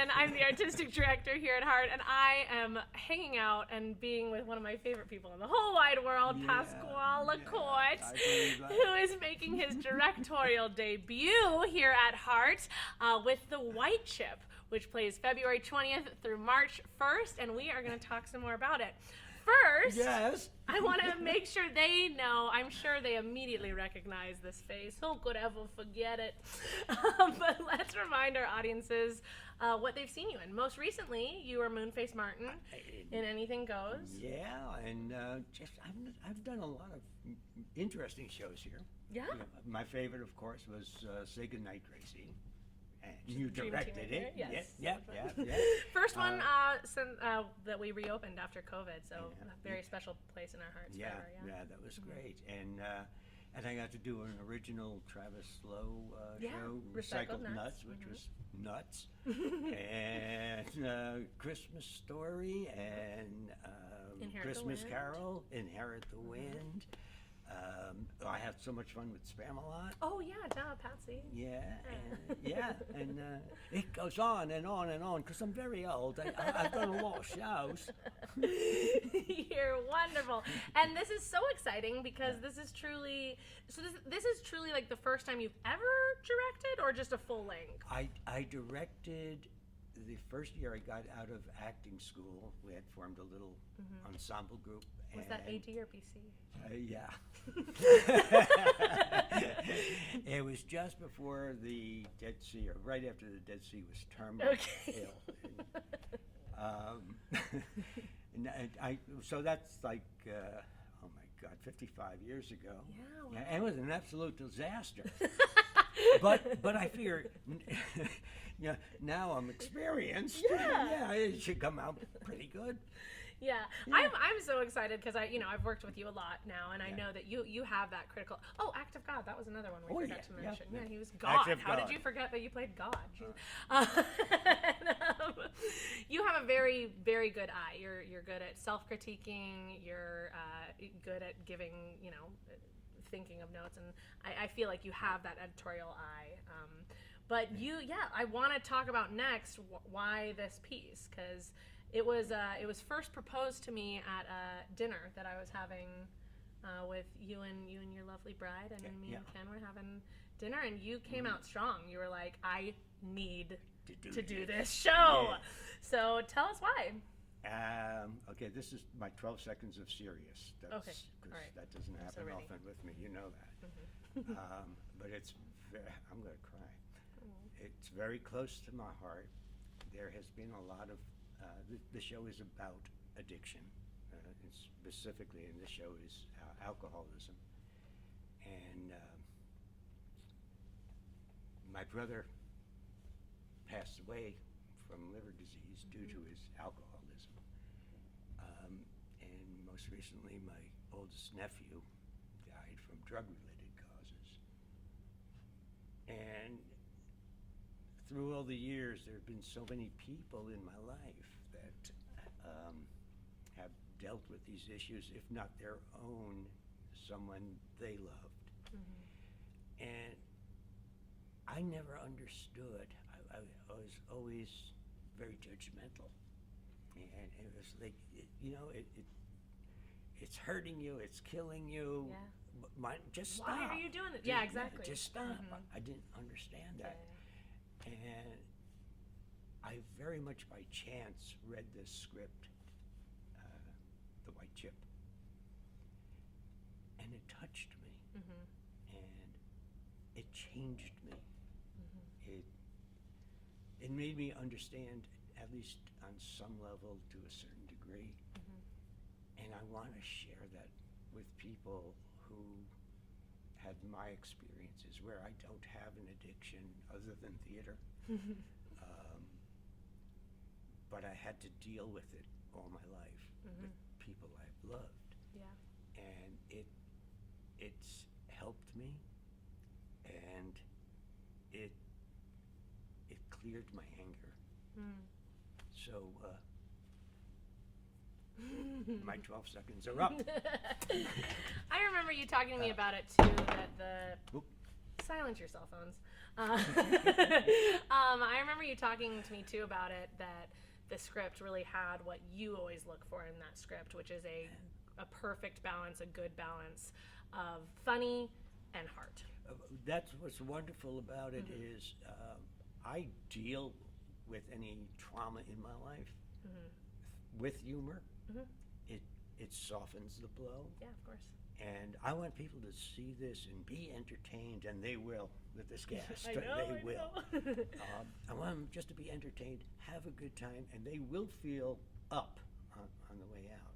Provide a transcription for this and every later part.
Dickinson. I'm the artistic director here at HART, and I am hanging out and being with one of my favorite people in the whole wide world, Pasquale LaCorte, who is making his directorial debut here at HART with The White Chip, which plays February 20th through March 1st, and we are going to talk some more about it. First, yes. I want to make sure they know. I'm sure they immediately recognize this face. Who could ever forget it? But let's remind our audiences what they've seen you in. Most recently, you were Moonface Martin in Anything Goes. Yeah, and I've done a lot of interesting shows here. Yeah. My favorite, of course, was Say Goodnight, Gracie. And you Dream directed Team it. Yes. Yeah. First one that we reopened after COVID, so a very special place in our hearts forever. Yeah, that was great. And I got to do an original Travis Lowe show, Recycled Nuts, which was nuts. And Christmas Story and Christmas Carol, Inherit the Wind. I had so much fun with Spamalot. Oh yeah, Patsy. And it goes on and on and on because I'm very old. I've done a lot of shows. You're wonderful, and this is so exciting because this is truly like the first time you've ever directed, or just a full length. I directed the first year I got out of acting school. We had formed a little ensemble group. Was that AD or BC? Yeah. It was just before the Dead Sea, or right after the Dead Sea was terminated. So that's like, oh my God, 55 years ago. Yeah, wow. And it was an absolute disaster. but I figure, now I'm experienced. Yeah, it should come out pretty good. Yeah. I'm so excited because I've worked with you a lot now, and I know that you have that critical. Oh, Act of God, that was another one we forgot to mention. Yeah, he was God. How did you forget that you played God? You have a very, very good eye. You're good at self-critiquing. You're good at giving, thinking of notes, and I feel like you have that editorial eye. But I want to talk about next why this piece, because it was first proposed to me at a dinner that I was having with you and your lovely bride, and me and Ken were having dinner, and you came out strong. You were like, I need to do this show. Yeah. So tell us why. Okay, this is my 12 seconds of serious. Okay. Because that doesn't happen often with me. You know that. But I'm going to cry. It's very close to my heart. There has been a lot of the show is about addiction, and specifically in this show is alcoholism. And my brother passed away from liver disease due to his alcoholism. And most recently, my oldest nephew died from drug-related causes. And through all the years, there have been so many people in my life that have dealt with these issues, if not their own, someone they loved. And I never understood. I was always very judgmental. And it was like, it's hurting you, it's killing you. Yeah. Just stop. Why are you doing it? Yeah, exactly. Just stop. I didn't understand that. Yeah. And I very much by chance read this script, The White Chip, and it touched me, and it changed me. It made me understand, at least on some level, to a certain degree, and I want to share that with people who had my experiences where I don't have an addiction other than theater. But I had to deal with it all my life with people I've loved. Yeah. And it's helped me, and it cleared my anger. So my 12 seconds are up. I remember you talking to me about it too, that silence your cell phones. I remember you talking to me too about it, that the script really had what you always look for in that script, which is a perfect balance, a good balance of funny and heart. That's what's wonderful about it is I deal with any trauma in my life with humor. It softens the blow. Yeah, of course. And I want people to see this and be entertained, and they will with this cast. I know. I want them just to be entertained, have a good time, and they will feel up on the way out.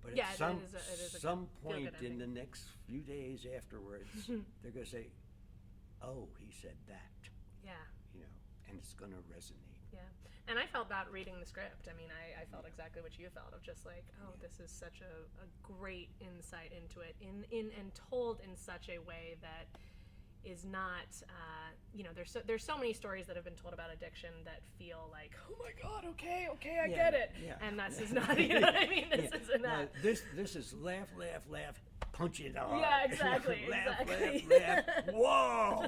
But Yeah, at it is a some good point feel-good in the ending. next few days afterwards, they're going to say, "Oh, he said that," Yeah. and it's going to resonate. Yeah. And I felt that reading the script. I mean, I felt exactly what you felt, of just like, oh, this is such a great insight into it, and told in such a way that is not, there's so many stories that have been told about addiction that feel like, oh my God, okay, I get it. Yeah. And this is not, you know what I mean? This isn't that. No, this is laugh, punch it hard. Yeah, exactly. laugh, exactly. laugh. Whoa!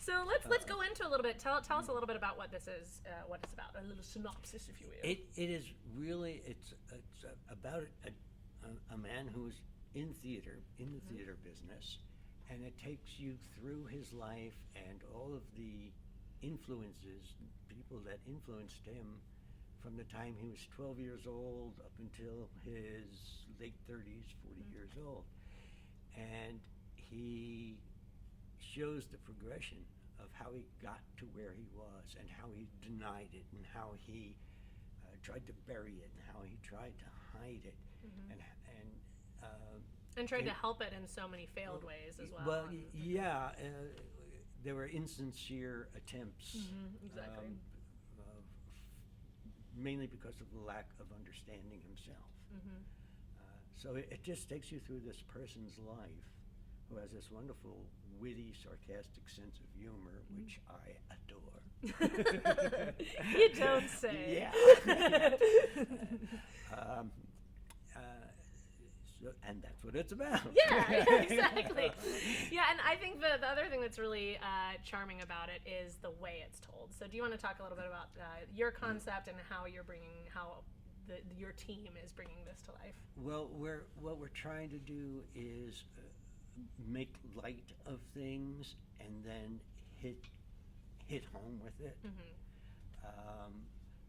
So let's go into a little bit. Tell us a little bit about what this is, what it's about. A little synopsis, if you will. It is really it's about a man who's in theater, in the theater business, and it takes you through his life and all of the influences, people that influenced him from the time he was 12 years old up until his late 30s, 40 years old. And he shows the progression of how he got to where he was and how he denied it and how he tried to bury it and how he tried to hide it and tried to help it in so many failed ways as well. Well, yeah, there were insincere attempts. Exactly. Mainly because of the lack of understanding himself. So it just takes you through this person's life who has this wonderful, witty, sarcastic sense of humor, which I adore. You don't say. Yeah. And that's what it's about. Yeah, exactly. Yeah, and I think the other thing that's really charming about it is the way it's told. So do you want to talk a little bit about your concept and how you're your team is bringing this to life? Well, what we're trying to do is make light of things and then hit home with it.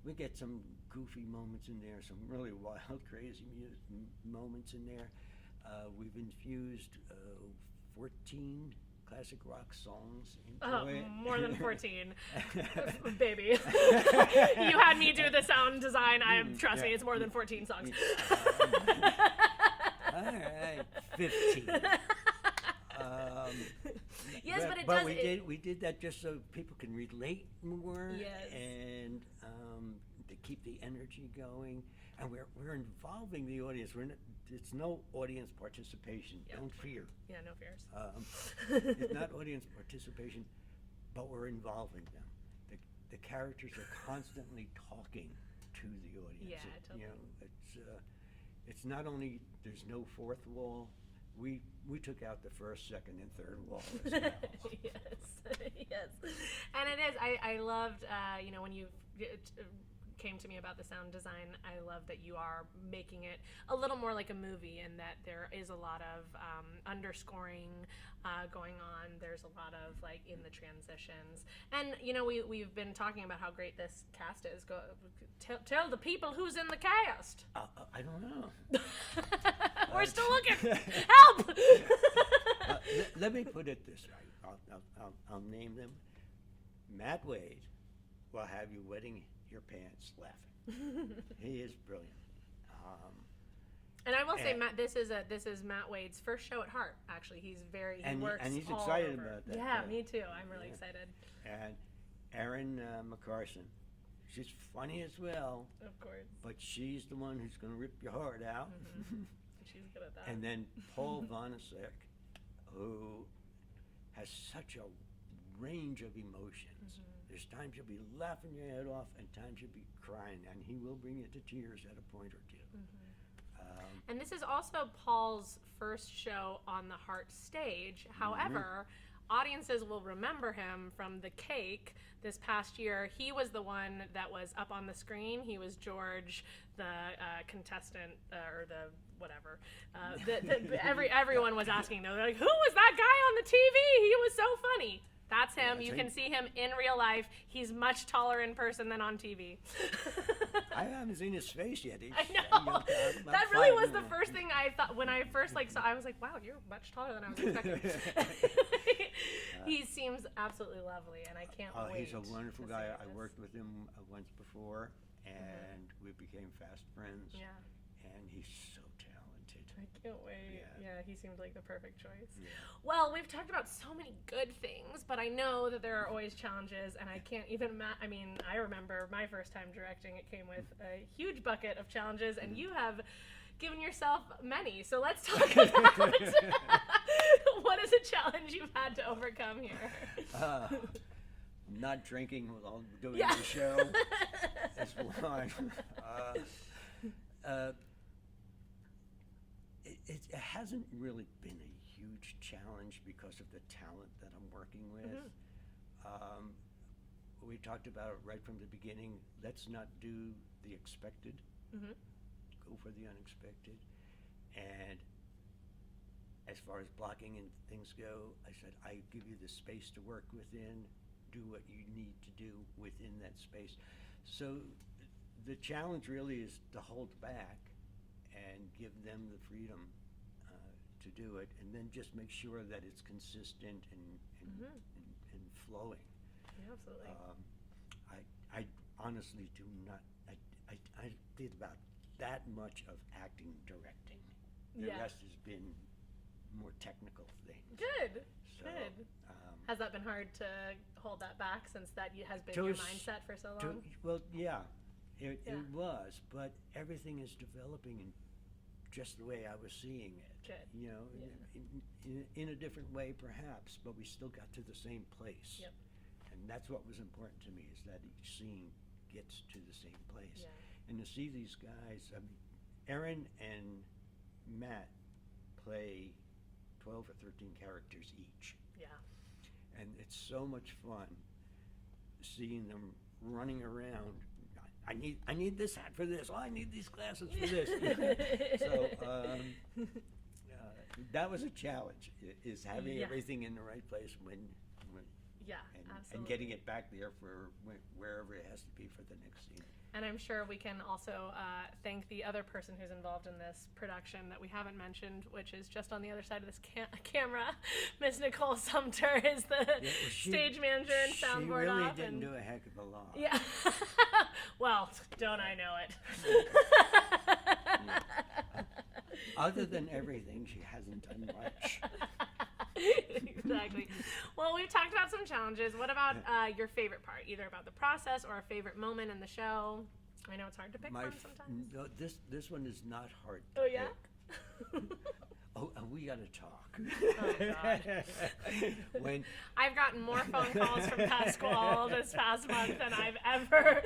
We get some goofy moments in there, some really wild, crazy moments in there. We've infused 14 classic rock songs into it. More than 14. Baby. You had me do the sound design. Trust me, it's more than 14 songs. All right, 15. Yes, but it does. We did that just so people can relate more. Yes. And to keep the energy going, and we're involving the audience. It's no audience participation. Yep. Don't fear. Yeah, no fears. It's not audience participation, but we're involving them. The characters are constantly talking to the audience. Yeah, totally. It's not only there's no fourth wall. We took out the first, second, and third wall as well. Yes, and it is. I loved, when you came to me about the sound design. I love that you are making it a little more like a movie, and that there is a lot of underscoring going on. There's a lot of in the transitions, and we've been talking about how great this cast is. Tell the people who's in the cast. I don't know. We're still looking. Help! Let me put it this way. I'll name them. Matt Wade will have you wetting your pants laughing. He is brilliant. And I will say, Matt, this is Matt Wade's first show at HART. Actually, he works and he's all excited over. about that. Yeah, me too. I'm really excited. And Erin McCarson, she's funny as well. Of course. But she's the one who's going to rip your heart out. She's good at that. And then Paul Vonasek, who has such a range of emotions. There's times you'll be laughing your head off and times you'll be crying, and he will bring you to tears at a point or two. And this is also Paul's first show on the HART stage. However, audiences will remember him from The Cake this past year. He was the one that was up on the screen. He was George, the contestant, or the whatever. Everyone was asking, they're like, who was that guy on the TV? He was so funny. That's him. Yeah, you can see him in real life. He's much taller in person than on TV. I haven't seen his face yet. I know. That really was the first thing I thought when I first saw. I was like, "Wow, you're much taller than I was expecting." He seems absolutely lovely, and I can't wait. He's a wonderful guy. I this. worked with him once before, and we became fast friends. Yeah. And he's so talented. I can't wait. Yeah, he seemed like the perfect choice. Yeah. Well, we've talked about so many good things, but I know that there are always challenges, and I can't even I mean, I remember my first time directing, it came with a huge bucket of challenges, and you have given yourself many. So let's talk about what is a challenge you've had to overcome here? Not drinking while doing Yeah. the show. That's one. It hasn't really been a huge challenge because of the talent that I'm working with. We talked about it right from the beginning. Let's not do the expected. Go for the unexpected. And as far as blocking and things go, I said, I give you the space to work within. Do what you need to do within that space. So the challenge really is to hold back and give them the freedom to do it, and then just make sure that it's consistent and flowing. Yeah, absolutely. I honestly do not. I did about that much of acting, directing. The rest has been more technical things. Good. So, Good. Has that been hard to hold that back since that has been your mindset for so long? Well, yeah, it was, but everything is developing in just the way I was seeing it. Good. You know, in a different way perhaps, but we still got to the same place. Yep. And that's what was important to me, is that each scene gets to the same place. Yeah. And to see these guys, I mean, Erin and Matt play 12 or 13 characters each. Yeah. And it's so much fun seeing them running around. I need this hat for this. Oh, I need these glasses for this. So that was a challenge, is having everything in the right place when absolutely. and getting it back there for wherever it has to be for the next scene. And I'm sure we can also thank the other person who's involved in this production that we haven't mentioned, which is just on the other side of this camera. Miss Nicole Sumter is the stage manager and soundboard She really off. didn't do a heck of a lot. Yeah. Well, don't I know it? Other than everything, she hasn't done much. Exactly. Well, we've talked about some challenges. What about your favorite part, either about the process or a favorite moment in the show? I know it's hard to pick one sometimes. No, this one is not hard to Oh, yeah? pick. Oh, we got to talk. Oh, God. When I've gotten more phone calls from Pasquale this past month than I've ever.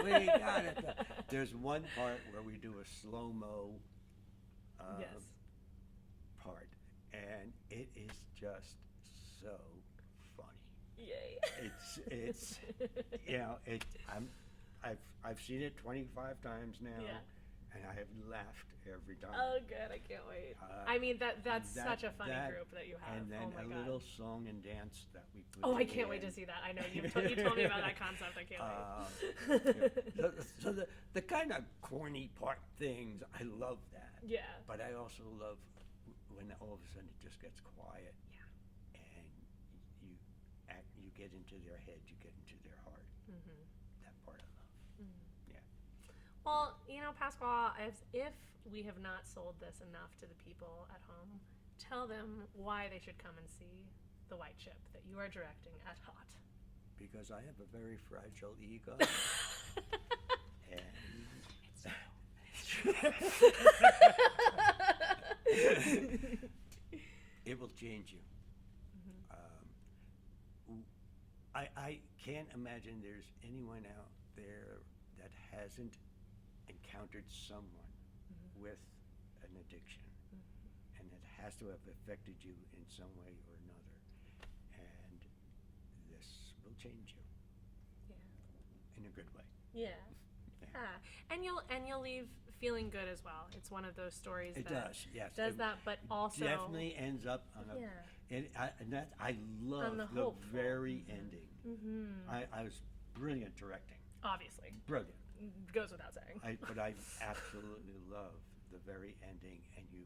we got it. There's one part where we do a slow-mo part, and it is just so funny. Yay. It's you know, I've seen it 25 times now. Yeah. And I have laughed every time. Oh, good. I can't wait. I mean, that's such a funny group that you have. And then oh my a God. little song and dance that we put Oh, I in can't the wait to end. see that. I know you told me about that concept. I can't wait. So the kind of corny part things, I love that. Yeah. But I also love when all of a sudden it just gets quiet. Yeah. And you get into their head, you get into their heart. That part I love. Yeah. Well, you know, Pasquale, if we have not sold this enough to the people at home, tell them why they should come and see The White Chip that you are directing at HART. Because I have a very fragile ego. It will change you. I can't imagine there's anyone out there that hasn't encountered someone with an addiction, and it has to have affected you in some way or another. will change you Yeah. in a good way. Yeah. And you'll leave feeling good as well. It's one of those stories It that does, yes. does It that, but also definitely ends up on a. Yeah. And that I love the the hopeful. very ending. Mm-hmm. I was brilliant directing, Obviously, brilliant. goes without saying. But I absolutely love the very ending, and you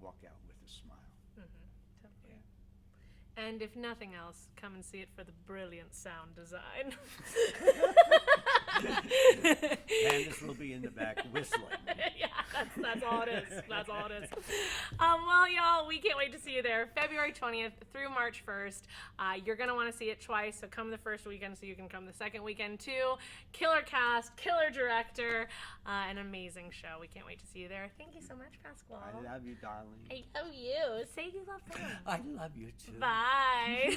walk out with a smile. Totally. And if nothing else, come and see it for the brilliant sound design. Candice will be in the back whistling. Yeah, that's all it is. That's all it is. Well, y'all, we can't wait to see you there. February 20th through March 1st. You're going to want to see it twice, so come the first weekend so you can come the second weekend too. Killer cast, killer director, an amazing show. We can't wait to see you there. Thank you so much, Pasquale. I love you, darling. I love you. Say you love them. I love you too. Bye.